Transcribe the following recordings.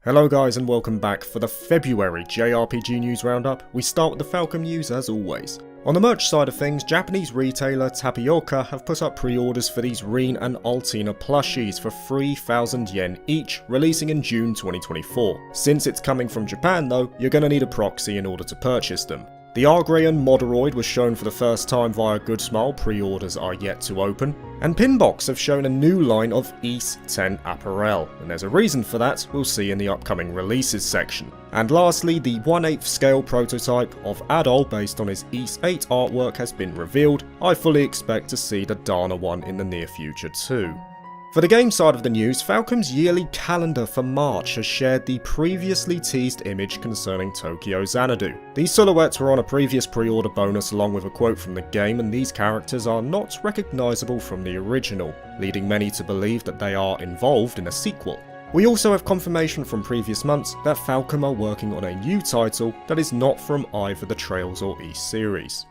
Hello guys and welcome back for the February JRPG news roundup. We start with the Falcom news as always. On the merch side of things, Japanese retailer Tapioca have put up pre-orders for these Rime and Altina plushies for 3,000 yen each, releasing in June 2024. Since it's coming from Japan though, you're gonna need a proxy in order to purchase them. The Argrean Modoroid was shown for the first time via Good Smile, pre-orders are yet to open, and Pinbox have shown a new line of Ys 10 apparel, and there's a reason for that we'll see in the upcoming releases section. And lastly, the 1/8 scale prototype of Ad-Hoc based on his Ys 8 artwork has been revealed. I fully expect to see the Dana one in the near future too. For the game side of the news, Falcom's yearly calendar for March has shared the previously teased image concerning Tokyo Xanadu. These silhouettes were on a previous pre-order bonus along with a quote from the game, and these characters are not recognisable from the original, leading many to believe that they are involved in a sequel. We also have confirmation from previous months that Falcom are working on a new title that is not from either the Trails or Ys series.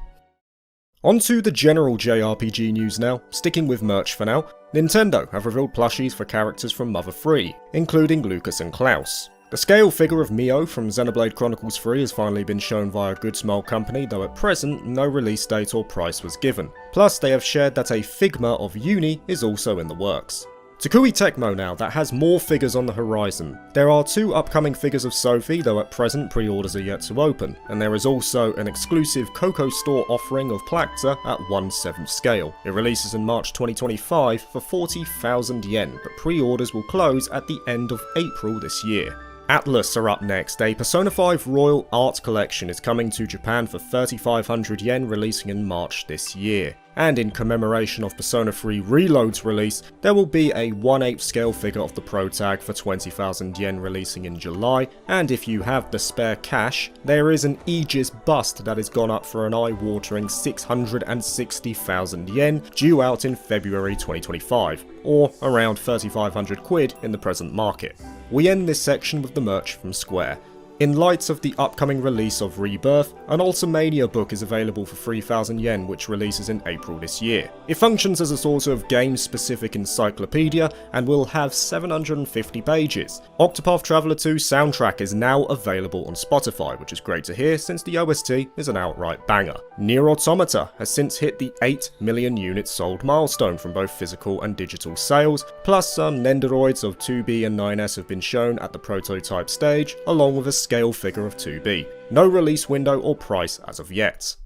On to the general JRPG news now, sticking with merch for now. Nintendo have revealed plushies for characters from Mother 3, including Lucas and Klaus. The scale figure of Mio from Xenoblade Chronicles 3 has finally been shown via Good Smile Company, though at present no release date or price was given. Plus they have shared that a Figma of Uni is also in the works. Takui Tecmo now, that has more figures on the horizon. There are 2 upcoming figures of Sophie, though at present pre-orders are yet to open, and there is also an exclusive Coco Store offering of Placta at 1/7 scale. It releases in March 2025 for 40,000 yen, but pre-orders will close at the end of April this year. Atlas are up next. A Persona 5 Royal Art Collection is coming to Japan for 3,500 yen, releasing in March this year. And in commemoration of Persona 3 Reload's release, there will be a 1/8 scale figure of the protag for 20,000 yen releasing in July, and if you have the spare cash, there is an Aegis bust that has gone up for an eye-watering 660,000 yen, due out in February 2025, or around 3,500 quid in the present market. We end this section with the merch from Square. In light of the upcoming release of Rebirth, an Ultimania book is available for 3,000 yen, which releases in April this year. It functions as a sort of game-specific encyclopedia and will have 750 pages. Octopath Traveler 2 soundtrack is now available on Spotify, which is great to hear since the OST is an outright banger. Nier Automata has since hit the 8 million units sold milestone from both physical and digital sales, plus some Nendoroids of 2B and 9S have been shown at the prototype stage, along with a scale figure of 2B. No release window or price as of yet.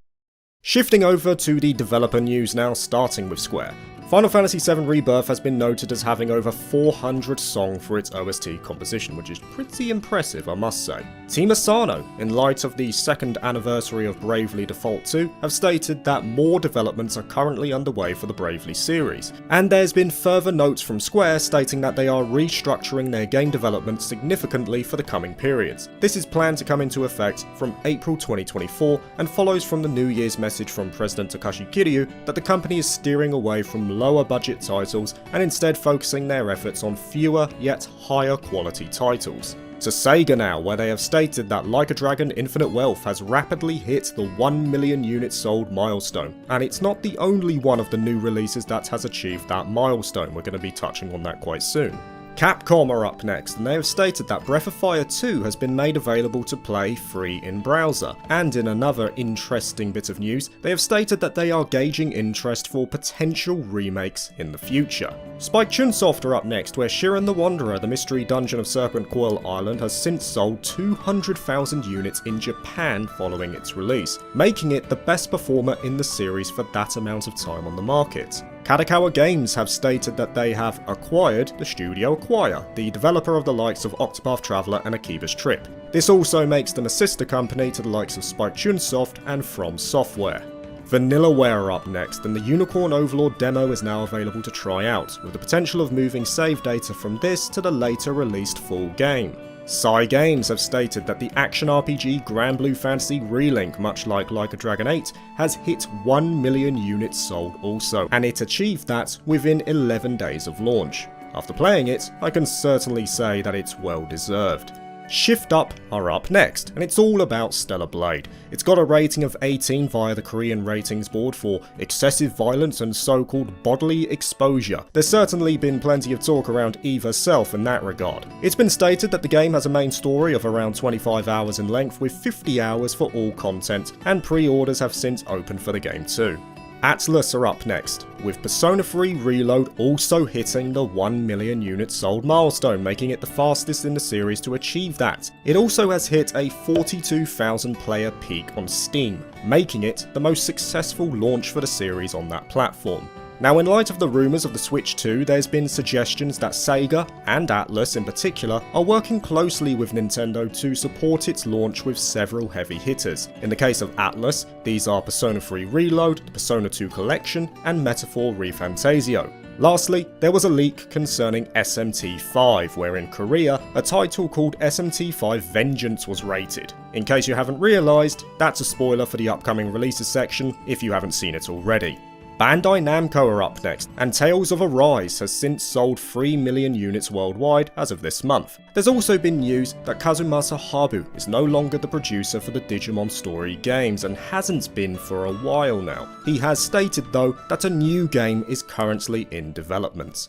Shifting over to the developer news now, starting with Square. Final Fantasy VII Rebirth has been noted as having over 400 songs for its OST composition, which is pretty impressive, I must say. Team Asano, in light of the second anniversary of Bravely Default 2, have stated that more developments are currently underway for the Bravely series, and there's been further notes from Square stating that they are restructuring their game development significantly for the coming periods. This is planned to come into effect from April 2024 and follows from the New Year's message from President Takashi Kiryu that the company is steering away from lower budget titles and instead focusing their efforts on fewer yet higher quality titles. To Sega now, where they have stated that Like a Dragon Infinite Wealth has rapidly hit the 1 million units sold milestone, and it's not the only one of the new releases that has achieved that milestone. We're going to be touching on that quite soon. Capcom are up next, and they have stated that Breath of Fire 2 has been made available to play free in browser. And in another interesting bit of news, they have stated that they are gauging interest for potential remakes in the future. Spike Chunsoft are up next, where Shiren the Wanderer, the mystery dungeon of Serpent Coil Island, has since sold 200,000 units in Japan following its release, making it the best performer in the series for that amount of time on the market. Kadokawa Games have stated that they have acquired the studio Acquire, the developer of the likes of Octopath Traveler and Akiba's Trip. This also makes them a sister company to the likes of Spike Chunsoft and From Software. Vanillaware are up next, and the Unicorn Overlord demo is now available to try out, with the potential of moving save data from this to the later released full game. Psy Games have stated that the action RPG Grand Blue Fantasy Relink, much like a Dragon 8, has hit 1 million units sold also, and it achieved that within 11 days of launch. After playing it, I can certainly say that it's well deserved. Shift Up are up next, and it's all about Stellar Blade. It's got a rating of 18 via the Korean ratings board for excessive violence and so-called bodily exposure. There's certainly been plenty of talk around Eva's self in that regard. It's been stated that the game has a main story of around 25 hours in length with 50 hours for all content, and pre-orders have since opened for the game too. Atlus are up next, with Persona 3 Reload also hitting the 1 million units sold milestone, making it the fastest in the series to achieve that. It also has hit a 42,000 player peak on Steam, making it the most successful launch for the series on that platform. Now, in light of the rumours of the Switch 2, there's been suggestions that Sega, and Atlus in particular, are working closely with Nintendo to support its launch with several heavy hitters. In the case of Atlus, these are Persona 3 Reload, the Persona 2 Collection, and Metaphor ReFantasio. Lastly, there was a leak concerning SMT5, where in Korea, a title called SMT5 Vengeance was rated. In case you haven't realised, that's a spoiler for the upcoming releases section if you haven't seen it already. Bandai Namco are up next, and Tales of Arise has since sold 3 million units worldwide as of this month. There's also been news that Kazumasa Habu is no longer the producer for the Digimon story games, and hasn't been for a while now. He has stated though that a new game is currently in development.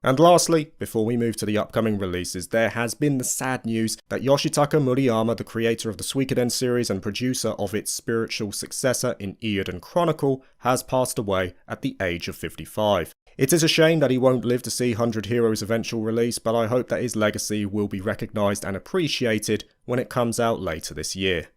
And lastly, before we move to the upcoming releases, there has been the sad news that Yoshitaka Murayama, the creator of the Suikoden series and producer of its spiritual successor in Eiyuden Chronicle, has passed away at the age of 55. It is a shame that he won't live to see 100 Heroes' eventual release, but I hope that his legacy will be recognised and appreciated when it comes out later this year.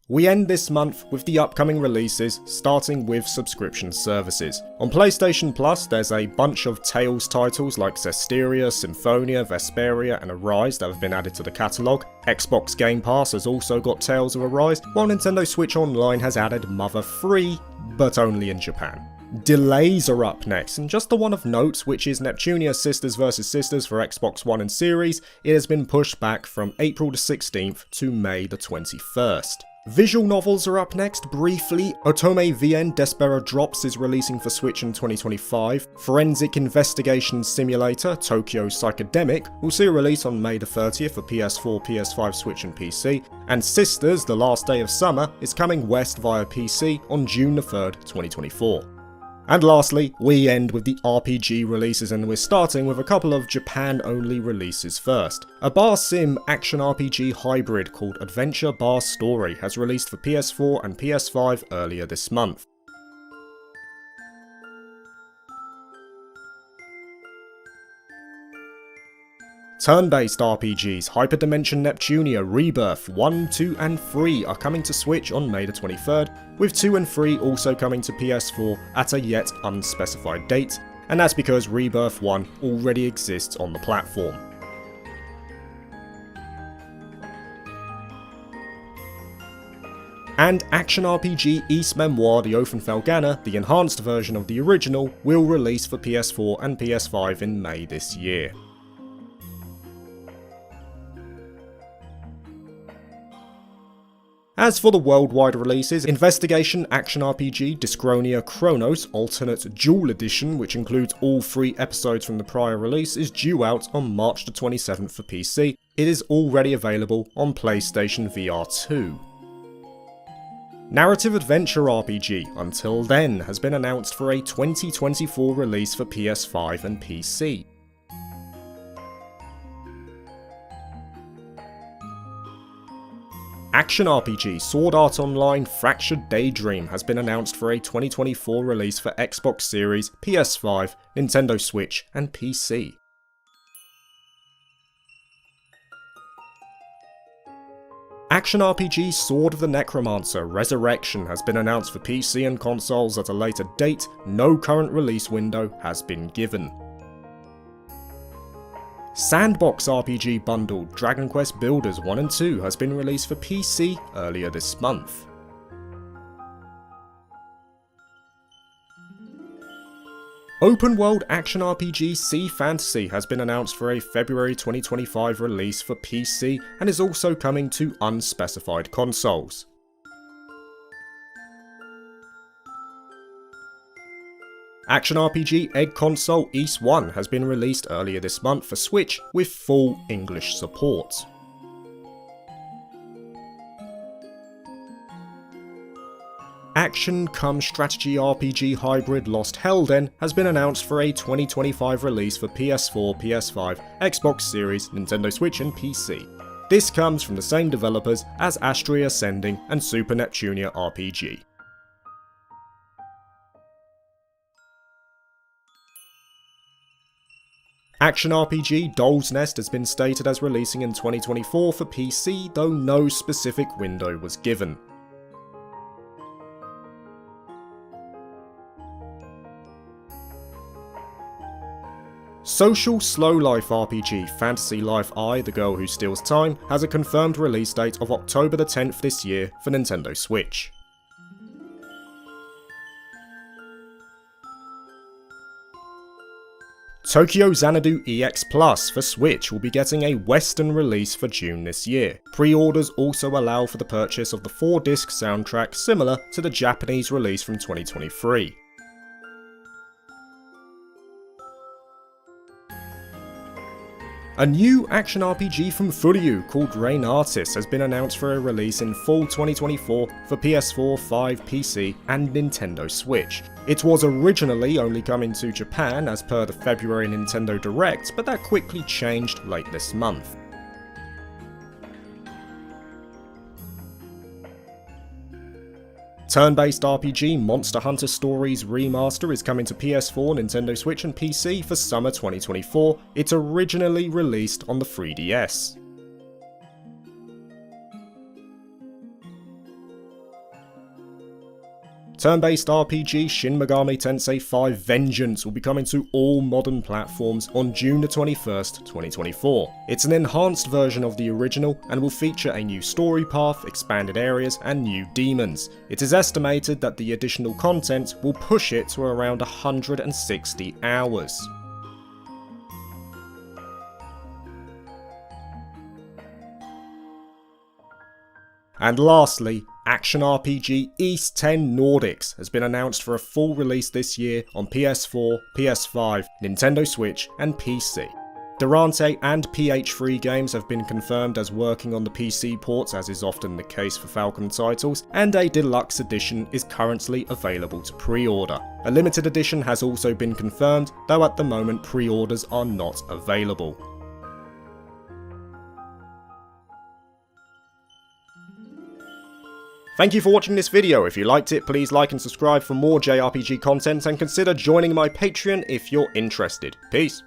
We end this month with the upcoming releases, starting with subscription services. On PlayStation Plus, there's a bunch of Tales titles like Zestiria, Symphonia, Vesperia and Arise that have been added to the catalogue. Xbox Game Pass has also got Tales of Arise, while Nintendo Switch Online has added Mother 3, but only in Japan. Delays are up next, and just the one of note, which is Neptunia Sisters vs Sisters for Xbox One and Series, it has been pushed back from April the 16th to May the 21st. Visual novels are up next, briefly. Otome VN Despera Drops is releasing for Switch in 2025. Forensic Investigation Simulator Tokyo Psychedemic will see a release on May the 30th for PS4, PS5, Switch and PC. And Sisters, The Last Day of Summer is coming west via PC on June the 3rd, 2024. And lastly, we end with the RPG releases, and we're starting with a couple of Japan-only releases first. A bar sim action RPG hybrid called Adventure Bar Story has released for PS4 and PS5 earlier this month. Turn-based RPGs Hyperdimension Neptunia Rebirth 1, 2 and 3 are coming to Switch on May the 23rd, with 2 and 3 also coming to PS4 at a yet unspecified date, and that's because Rebirth 1 already exists on the platform. And action RPG East Memoir The Ofenfelganer, the enhanced version of the original, will release for PS4 and PS5 in May this year. As for the worldwide releases, Investigation Action RPG Dyschronia Chronos Alternate Dual Edition, which includes all 3 episodes from the prior release, is due out on March the 27th for PC. It is already available on PlayStation VR 2. Narrative Adventure RPG Until Then has been announced for a 2024 release for PS5 and PC. Action RPG Sword Art Online Fractured Daydream has been announced for a 2024 release for Xbox Series, PS5, Nintendo Switch and PC. Action RPG Sword of the Necromancer Resurrection has been announced for PC and consoles at a later date. No current release window has been given. Sandbox RPG bundle Dragon Quest Builders 1 and 2 has been released for PC earlier this month. Open world action RPG Sea Fantasy has been announced for a February 2025 release for PC and is also coming to unspecified consoles. Action RPG Egg Console East 1 has been released earlier this month for Switch with full English support. Action cum strategy RPG hybrid Lost Helden has been announced for a 2025 release for PS4, PS5, Xbox Series, Nintendo Switch and PC. This comes from the same developers as Astria Ascending and Super Neptunia RPG. Action RPG Doll's Nest has been stated as releasing in 2024 for PC, though no specific window was given. Social slow life RPG Fantasy Life I, The Girl Who Steals Time has a confirmed release date of October the 10th this year for Nintendo Switch. Tokyo Xanadu EX Plus for Switch will be getting a Western release for June this year. Pre-orders also allow for the purchase of the 4-disc soundtrack similar to the Japanese release from 2023. A new action RPG from Furyu called Rain Artist has been announced for a release in fall 2024 for PS4, 5, PC and Nintendo Switch. It was originally only coming to Japan as per the February Nintendo Direct, but that quickly changed late this month. Turn-based RPG Monster Hunter Stories Remaster is coming to PS4, Nintendo Switch and PC for summer 2024. It originally released on the 3DS. Turn-based RPG Shin Megami Tensei 5 Vengeance will be coming to all modern platforms on June the 21st, 2024. It's an enhanced version of the original and will feature a new story path, expanded areas and new demons. It is estimated that the additional content will push it to around 160 hours. And lastly, Action RPG East 10 Nordics has been announced for a full release this year on PS4, PS5, Nintendo Switch and PC. Durante and PH3 Games have been confirmed as working on the PC ports, as is often the case for Falcom titles, and a deluxe edition is currently available to pre-order. A limited edition has also been confirmed, though at the moment pre-orders are not available. Thank you for watching this video. If you liked it, please like and subscribe for more JRPG content and consider joining my Patreon if you're interested. Peace.